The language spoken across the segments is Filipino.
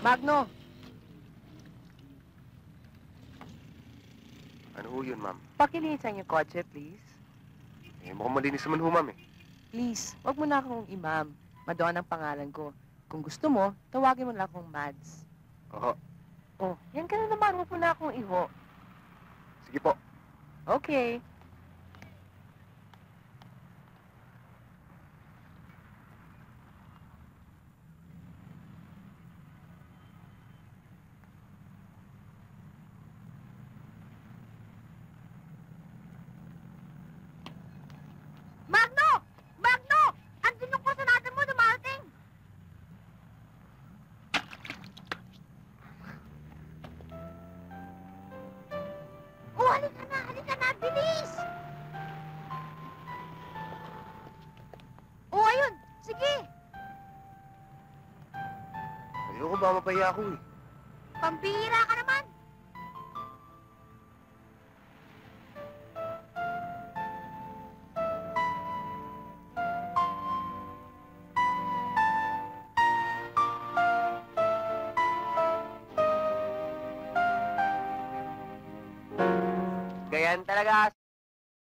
Magno! Ano ho yun, ma'am? Pakilinisan yung kotse, please. Eh, mukhang malinis naman ho, ma'am eh. Please, wag mo na akong imam. Madonna ang pangalan ko. Kung gusto mo, tawagin mo lang akong Mads. Oo. Oh, yan ka na naman. Huwag mo na akong iho. Sige po. Okay. Magno! Magno! Andun yung kusanada mo, dumarating! Oh, halika na, bilis! Oh, ayun, sige! Ayoko ba mapahiya ako eh. Pambihira ka naman! Ganyan talaga.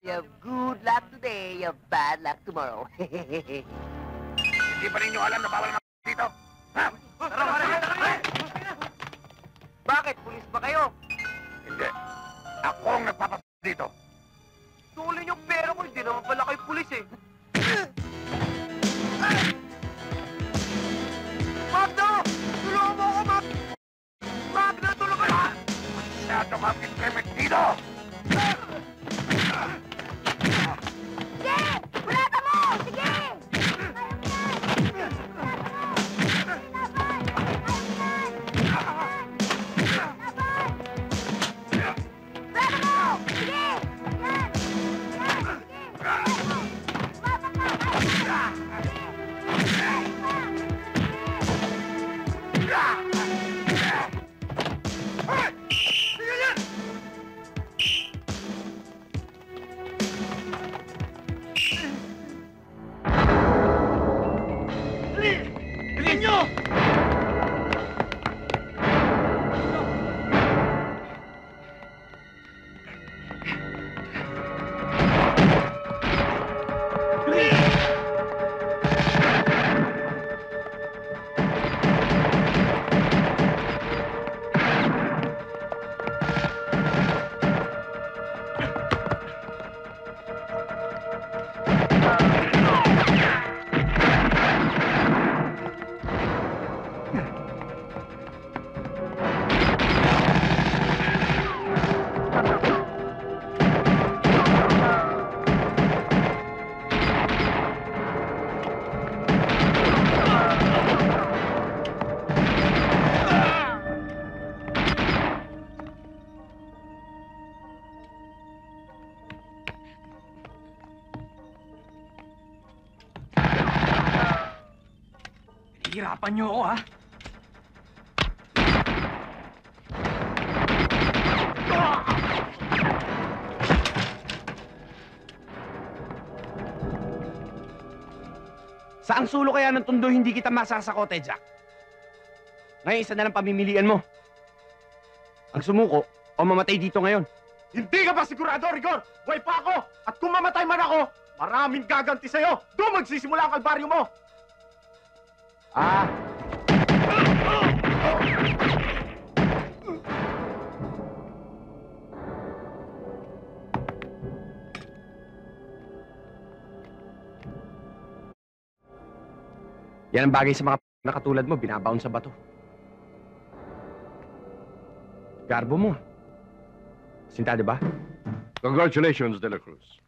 You have good luck today, you have bad luck tomorrow. Hindi pa ninyo alam na bawal na dito. Ha? Bakit? Pulis ba kayo? Hindi. Ako ang nagpapap dito. Tuloy yung pera ko. Hindi naman pala kayo pulis eh. Magno! Tulungan mo ako, Magno! Tulungan mo! Masyado kapit kayo dito! Sige! Bulata mo! Sige! Hirapan niyo ako, ha? Saang sulo kaya ng tundo hindi kita masasakote, Jack? Ngayon, isa na lang pamimilian mo. Ang sumuko o mamatay dito ngayon. Hindi ka ba sigurado, Rigor? Buhay pa ako! At kung mamatay man ako, maraming gaganti sa'yo! Doon magsisimula ang kalbaryo mo! Ah! Yan ang bagay sa mga nakatulad mo, binabaon sa bato. Garbo mo. Sinta, di ba? Congratulations, De La Cruz.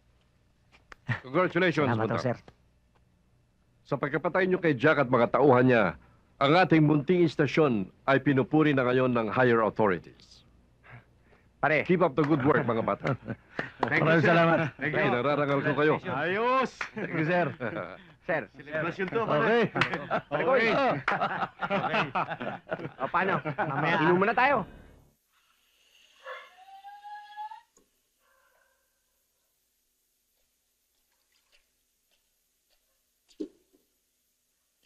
Congratulations, Salamat, Madam. sir. Sa pagkapatay niyo kay Jack at mga tauhan niya, ang ating munting istasyon ay pinupuri na ngayon ng higher authorities. Pare. Keep up the good work, mga bata. Maraming salamat. Ay, nararangal ko kayo. Ayos! Thank you, sir. Sir. Celebration to, Okay. Okay. O, paano? Inuman na tayo.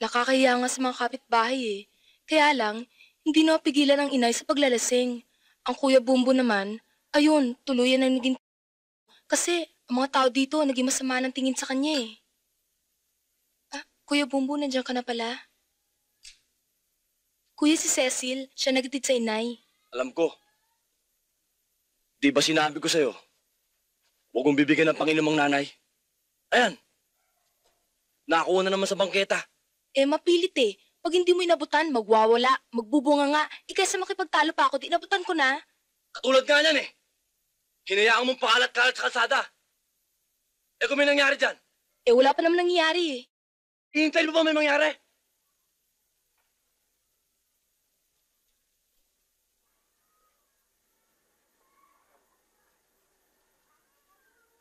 Nakakahiya nga sa mga kapitbahay eh. Kaya lang, Hindi na pigilan ang inay sa paglalasing. Ang Kuya Bumbo naman, ayun, tuluyan na naging kasi ang mga tao dito naging masama ng tingin sa kanya eh. Ah, Kuya Bumbo, nandiyan ka na pala. Kuya, si Cecil, siya nagtitid sa inay. Alam ko. Di ba sinabi ko sa'yo? Huwag mong bibigyan ng Panginoong nanay. Ayan. Nakakuha na naman sa bangketa. Eh, mapilit eh. Pag hindi mo inabutan, magwawala, magbubunga nga. Kaysa makipagtalo pa ako, di inabutan ko na. Katulad nga niyan eh. Hinayaan mong pakalat-kalat sa kalsada. Eh kung may nangyari dyan, Eh, wala pa naman nangyayari eh. hihintayin mo ba may mangyari?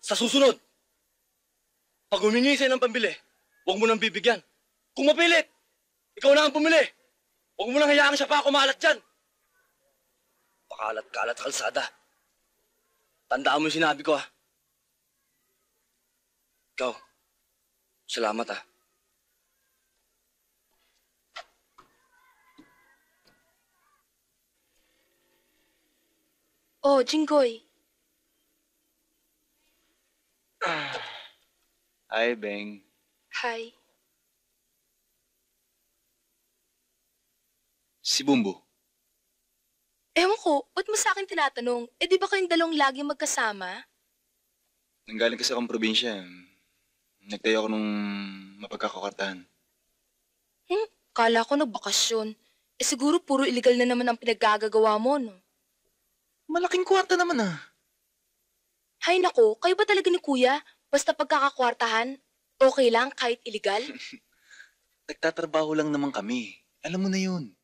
Sa susunod, pag humingi sa'yo ng pambili, huwag mo nang bibigyan. Kung mapilit, ikaw na ang bumili. Huwag mo nang hayaan siya pa kumalat dyan. Pakalat-kalat sa kalsada. Tandaan mo yung sinabi ko, ha? Ikaw, salamat, ha? Oh, Jinggoy. Hi, Beng. Hi. Si Bumbo. Ewan ko, ba't mo sa akin tinatanong? Eh, di ba kayong dalawang lagi magkasama? Nanggaling kasi akong probinsya. Nagtayo ako nung mapagkakakartahan. Kala ko nagbakasyon. Eh, siguro puro illegal na naman ang pinaggagawa mo, no? Malaking kwarta naman ah. Hay nako, kayo ba talaga ni Kuya? Basta pagkakakwartahan, okay lang kahit illegal? Nagtatrabaho lang naman kami. Alam mo na yun.